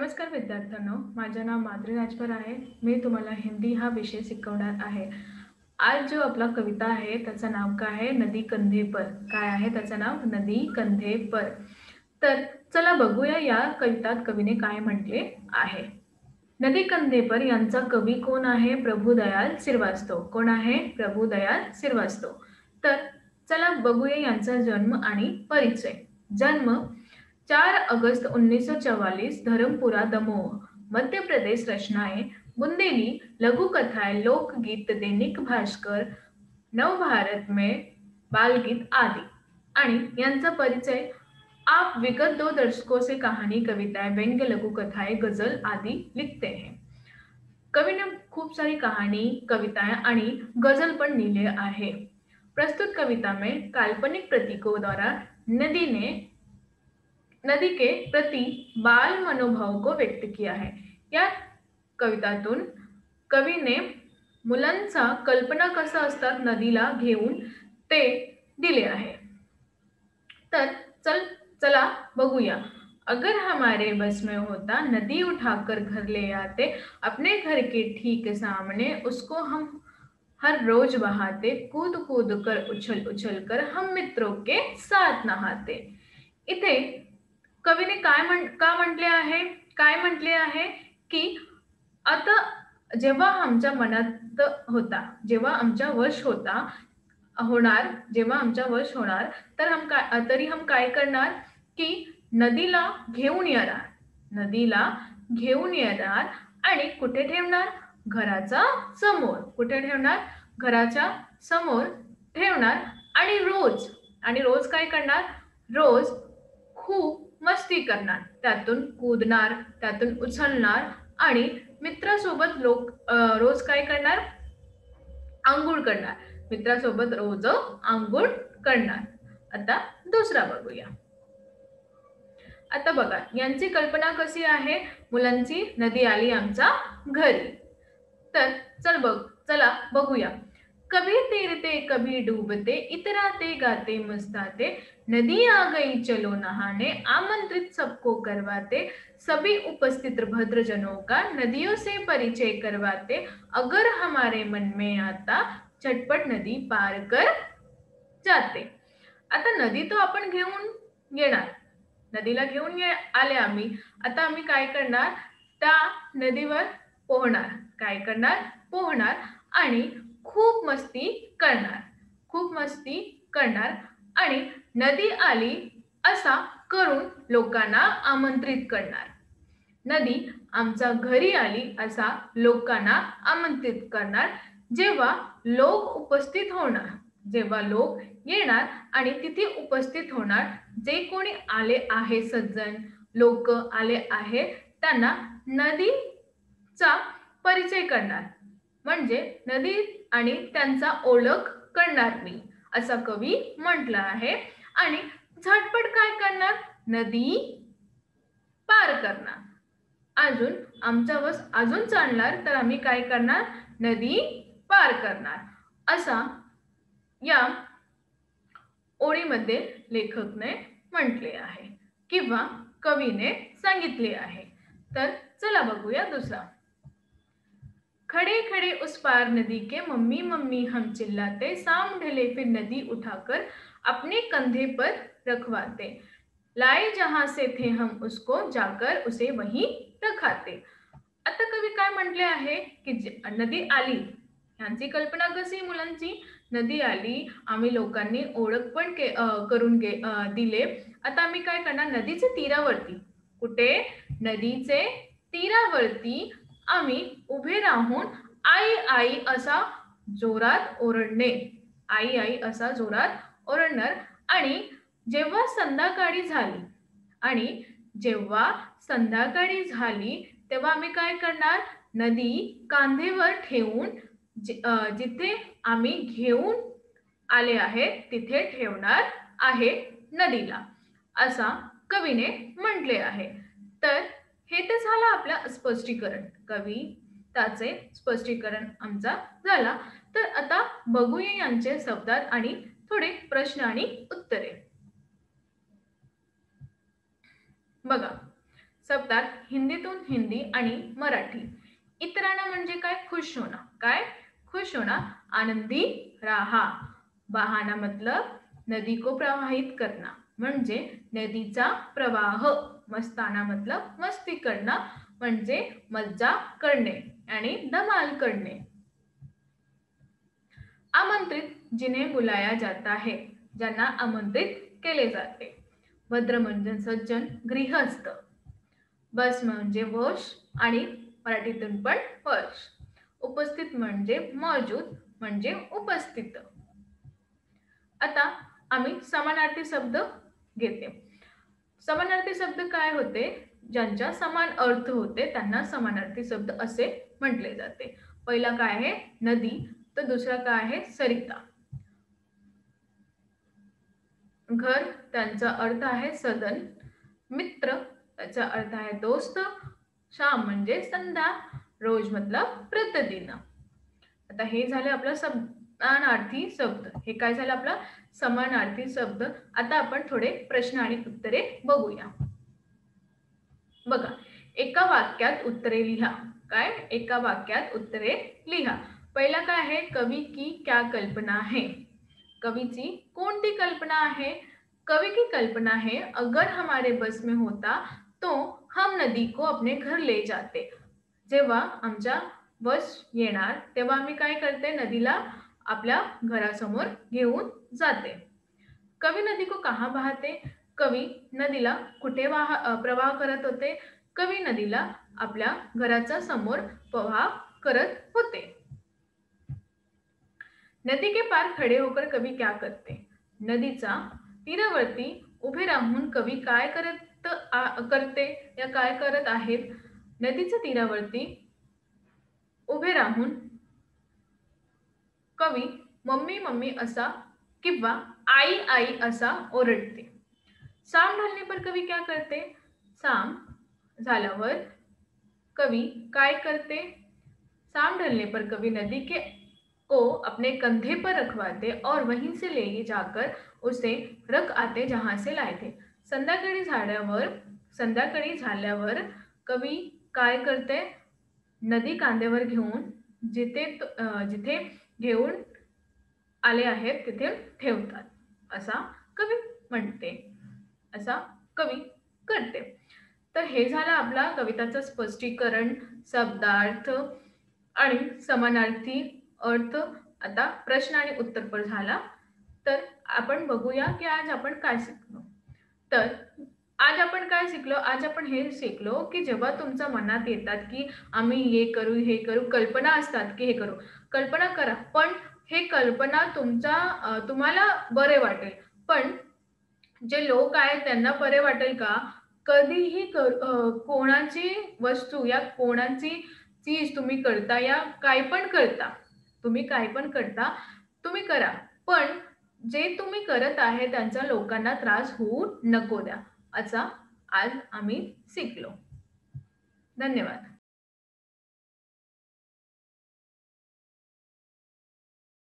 नमस्कार विद्यार्थ्यांनो, माझे नाव माधुरी राजभर आहे. मी तुम्हाला हिंदी हा विषय शिकवणार आहे. आज जो आपला कविता आहे त्याचं नाव काय आहे? नदी कंधे पर. काय आहे त्याचं नाव? नदी कंधे पर. तर चला बघूया या कवितात कवीने काय म्हटले आहे. नदी कंधे पर यांचा कवी कोण आहे? प्रभुदयाल श्रीवास्तव. कोण आहे? प्रभुदयाल श्रीवास्तव. तर चला बघूया यांचा जन्म आणि परिचय. जन्म 4 अगस्त 1944 धर्मपुरा दमोह मध्य प्रदेश। रचनाएं बुंदेली, लघु कथाएं, लोकगीत, दैनिक भास्कर, नवभारत में बालगीत आदि। आणि यांचा परिचय आप विगत 2 दशकों से कहानी, कविताएं, व्यंग्य, लघु कथाएं, गजल आदि लिखते हैं। कवि ने खूप सारी कहानी, कविताएं आणि गजल पण लिहिले आहे। प्रस्तुत कविता में काल्पनिक प्रतीकों द्वारा नदी के प्रति बाल मनोभाव को व्यक्त किया है। या कवितातून कवीने मुलांचा कल्पना कसं असतात नदीला घेऊन ते दिले आहे। तर चला बघूया। अगर हमारे बस में होता, नदी उठाकर घर ले आते, अपने घर के ठीक सामने उसको हम हर रोज बहाते, कूद कूद कर उछल उछल कर हम मित्रों के साथ नहाते। इथे कवीने का म्हटले आहे? काय म्हटले आहे की आता जेव्हा आमच्या मनात होता, जेव्हा आमच्या वश होणार, तरी हम काय करणार की नदीला घेऊन येणार आणि कुठे ठेवणार? घराच्या समोर. कुठे ठेवणार? घराच्या समोर ठेवणार आणि रोज काय करणार? रोज खूप मस्ती करणार, त्यातून कूदणार, त्यातून उचलणार आणि मित्रासोबत रोज काय करणार? आंघोळ करणार. मित्रासोबत रोज आंघोळ करणार। आता दुसरा बघूया। आता बघा यांची कल्पना कशी आहे मुलांची? नदी आली आमच्या घरी। तर चला बघूया। कभी तैरते कभी डूबते, इतराते गाते मस्ताते, नदी आ गई चलो नहाने, आमंत्रित सबको करवाते, सभी उपस्थित भद्रजनों का नदियों से परिचय करवाते, अगर हमारे मन में आता, झटपट नदी पार कर जाते। आता नदी तो आपण घेऊन येणार, नदीला घेऊन आले आम्ही। आता आम्ही काय करणार? त्या नदीवर पोहणार। काय करणार? पोहणार आणि खूप मस्ती करणार आणि नदी आली असा करून लोकांना आमंत्रित करणार। नदी आमच्या घरी आली असा लोकांना आमंत्रित करणार। जेव्हा लोक येणार आणि तिथे उपस्थित होणार, जे कोणी आले आहे, सज्जन लोक आले आहे, त्यांना नदीचा परिचय करणार, म्हणजे नदी आणि त्यांचा ओळख करणार मी, असा कवी म्हटला आहे। आणि झटपट काय करणार? नदी पार करणार। अजून आमचा बस अजून चालणार तर आम्ही काय करणार? नदी पार करणार, असा या ओळीमध्ये लेखकने म्हटले आहे किंवा कवीने सांगितले आहे। तर चला बघूया दुसरा। खड़े खड़े उस पार नदी के, मम्मी मम्मी हम चिल्लाते, शाम ढले फिर नदी उठाकर अपने कंधे पर रखवाते, लाए जहां से थे हम उसको, जाकर उसे वहीं रखाते। आता कवी काय म्हटले आहे की नदी आली, यांची कल्पना कशी मुलांची? नदी आली, आम्ही लोकांनी ओळख पण करून दिले। आता आम्ही काय करणार? नदीच्या तीरावरती, कुठे? नदीचे तीरावरती आम्ही उभे राहून आई आई असा जोरात ओरडणे, आई आई असा जोरात ओरडणार। आणि जेव्हा संध्याकाळी झाली तेव्हा आम्ही काय करणार? नदी कांधेवर ठेवून जिथे आम्ही घेऊन आले आहे तिथे ठेवणार आहे नदीला, असा कवीने म्हटले आहे। तर हे तर झालं आपलं स्पष्टीकरण, कविताचे स्पष्टीकरण आमचा झाला। तर आता बघूया यांचे शब्दात आणि थोडे प्रश्न आणि उत्तरे। बघा, शब्दात हिंदीतून हिंदी आणि मराठी. इतराना म्हणजे काय? खुश होना. काय? खुश होना, आनंदी रहा. बहाना मतलब नदी को प्रवाहित करना, म्हणजे नदीचा प्रवाह. मस्ताना मतलब मस्ती करना, म्हणजे मज्जा करणे आणि धमाल करणे. आमंत्रित जिन्हें बुलाया जाता है, ज्यांना आमंत्रित केले जाते. भद्र म्हणजे सज्जन, गृहस्थ. बस म्हणजे वश आणि मराठीतून पण वश. उपस्थित म्हणजे मौजूद म्हणजे उपस्थित. आता आम्ही समानार्थी शब्द घेते. समानार्थी शब्द काय होते? ज्यांच्या समान अर्थ होते त्यांना समानार्थी शब्द असे म्हटले जाते. पहिला काय आहे? नदी. तर दुसरा काय आहे? सरिता. घर त्यांचा अर्थ आहे सदन. मित्र त्याचा अर्थ आहे दोस्त. शाम म्हणजे संध्या. रोज मतलब प्रतिदिन. आता हे झाले आपला समानार्थी शब्द. हे काय झालं आपला समानार्थी शब्द. आता आपण थोडे प्रश्न आणि उत्तरे बघूया. बघा, एका वाक्यात उत्तरे लिहा. काय? एका वाक्यात उत्तरे लिहा. पहिला काय आहे? कवि की क्या कल्पना है. कवीची कोणती कल्पना आहे? कवि की कल्पना है, अगर हमारे बस में होता तो हम नदी को अपने घर ले जाते. जेव्हा आमच्या बस येणार तेव्हा आम्ही काय करते? नदीला आपल्या घरासमोर घेऊन जाते. कवी नदी को कहाँ बहाते. कवी नदीला कुठे प्रवाह करत होते. कवी नदीला आपल्या घराच्या समोर प्रवाह करत होते. नदी के पार खडे होकर कवी क्या करते. नदीचा तीरावरती उभे राहून कवी काय करते या काय करत आहेत. नदीच्या तीरावरती उभे राहून कवी मम्मी मम्मी असा किंवा आई आई असा ओरडते. शाम ढलने पर कवी क्या करते. शाम झाल्यावर कवी काय करते. शाम ढलने पर कवी नदी के को अपने कंधे पर रखवाते और वहीं से ले जाकर उसे रख आते जहां से लाए थे. संध्याकाळी झाल्यावर कवी काय करते. नदी कांद्यावर घेऊन जिथे घेऊन आले आहेत तिथे ठेवतात. असा कवी म्हणते. असा कवी करते. तर हे झालं आपला कविताचं स्पष्टीकरण, शब्दार्थ आणि समानार्थी अर्थ. आता प्रश्न आणि उत्तर पण झाला. तर आपण बघूया की आज आपण काय शिकलो. तर आज आपण काय शिकलो. आज आपण हे शिकलो की जेव्हा तुमच्या मनात येतात की आम्ही हे करू, कल्पना असतात की हे करू, कल्पना करा. पण हे कल्पना तुम्हाला बरे वाटेल. पण जे लोक आहेत त्यांना बरे वाटेल का? कधीही कोणाची वस्तू या कोणाची चीज तुम्ही करता या काय पण करता. तुम्ही काय पण करता, तुम्ही करा. पण जे तुम्ही करत आहे त्यांचा लोकांना त्रास होऊ नको द्या. असा आज आम्ही शिकलो. धन्यवाद.